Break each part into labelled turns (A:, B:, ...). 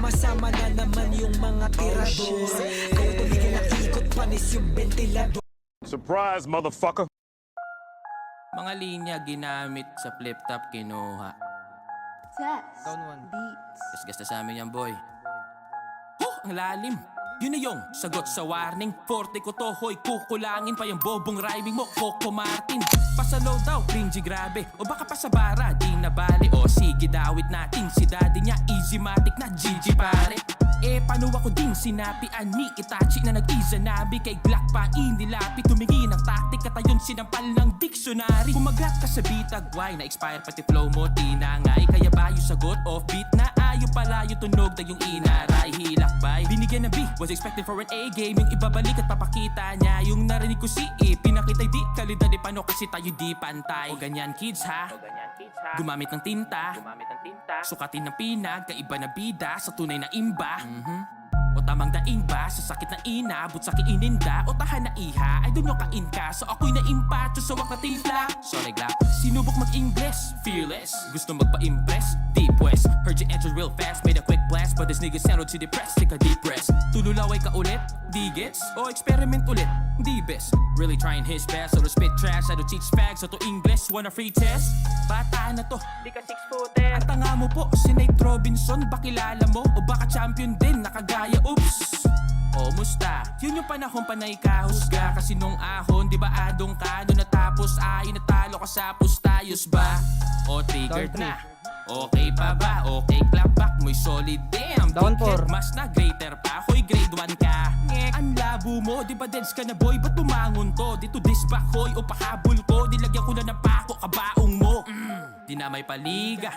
A: Sama-sama na naman yung mga tirador. Kung tumigil ang ikot, panis yung ventilador.
B: Surprise, motherfucker!
C: Mga linya ginamit sa flip top kinuha.
D: Test.
E: Down one.
D: Beats.
C: Gasgas na sa amin yan, boy. Ang lalim. Yun na yung sagot sa warning. Forte ko to, hoy, kukulangin pa yung bobong rhyming mo, Coco Martin. Pasalaw daw, cringy grabe. O baka pa sa bara, di na bali. O sige, dawit natin. Si daddy niya, easy matic na GG pare. Eh, paano ako din sinapian ni Itachi na nag-izanabi kay Glock pa inilapi. Tumingin ang taktik at ayon sinampal ng dictionary. Kumagat ka sa bitag, why na-expire pati flow mo, tinangay. Kaya ba yung sagot off-beat na ayo pala yung tunog na yung inaray. Hilakbay, binigyan ng B, was expected for an A game. Yung ibabalik at papakita niya yung narinig ko si E. Pinakitay di kalidad di paano kasi tayo di pantay. O ganyan kids ha, gumamit ng tinta, sukatin ng pinag, kaiba na bida sa tunay na imba. O tamang daing ba sa sakit na inabot sa kiininda o tahan na iha ay doon yung kain ka so ako'y naimpacho sa wak na timpla. Sorry Glock, sinubok mag-Ingles, fearless, gusto magpa-impress, deep west, heard you enter real fast, made a quick blast but this nigga sounded too depressed, take a deep rest. Tululaway ka ulit, di gets, o experiment ulit, di best, really trying his best, so to spit trash, I do teach fags, so to English, wanna free test? Bata na to, di ka 6-footer. Ang tanga mo po, si Nate Robinson, bakilala mo o baka champion din, nakagaya. Oops! O musta? Yun yung panahon pa na ikahusga. Kasi nung ahon, di ba adong ka? Doon natapos ay natalo ka sa pustayos ba? O triggered na? Okay pa ba? Okay clap back mo'y solid. Damn,
E: Down
C: dickhead,
E: four.
C: mas na greater pa. Hoy, grade 1 ka. Ngek, ang labo mo, di ba deads ka na boy? Ba't bumangon to? Dito disback hoy o pahabol ko. Dilagyan ko na ng pako, kabaong mo. Di na may paliga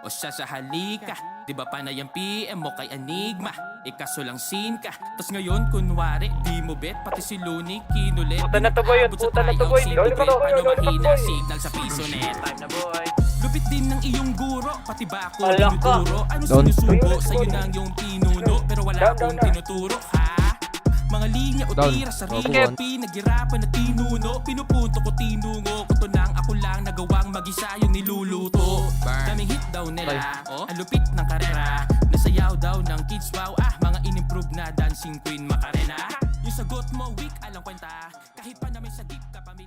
C: o siya sa halika. Di ba pa na yung PM mo kay Enigma? Ikaso lang scene ka. Tas ngayon kunwari di mo bet. Pati si Looney kinulit.
E: Puta na to, boy.
C: Abot sa
E: Puta na to,
C: tayong
E: boy.
C: sintigre.
E: Ulit pa to,
C: Paano
E: ulit pa to,
C: mahina
E: boy.
C: signal sa piso net? Time na boy. Lupit din ng iyong guro. Pati ba ako
E: Alak ka.
C: tinuturo? Ano
E: Down.
C: sinusubo? Sa'yo na yung pinuno. Pero wala
E: Down,
C: akong
E: down na.
C: tinuturo ha? Mga linya o
E: Down.
C: tira sa
E: Opo,
C: ring.
E: one.
C: Pinaghirapan na tinuno. Pinupunto ko tinungo. Kuto nang ako lang nagawang mag-isa yung niluluto. Daming hit daw nila. Oh, ang lupit ng karera. Nasayaw daw ng kids, wow. Mga in-improve na dancing queen Macarena. Yung sagot mo weak, alang kwenta. Kahit pa na may sagip ka pamilya.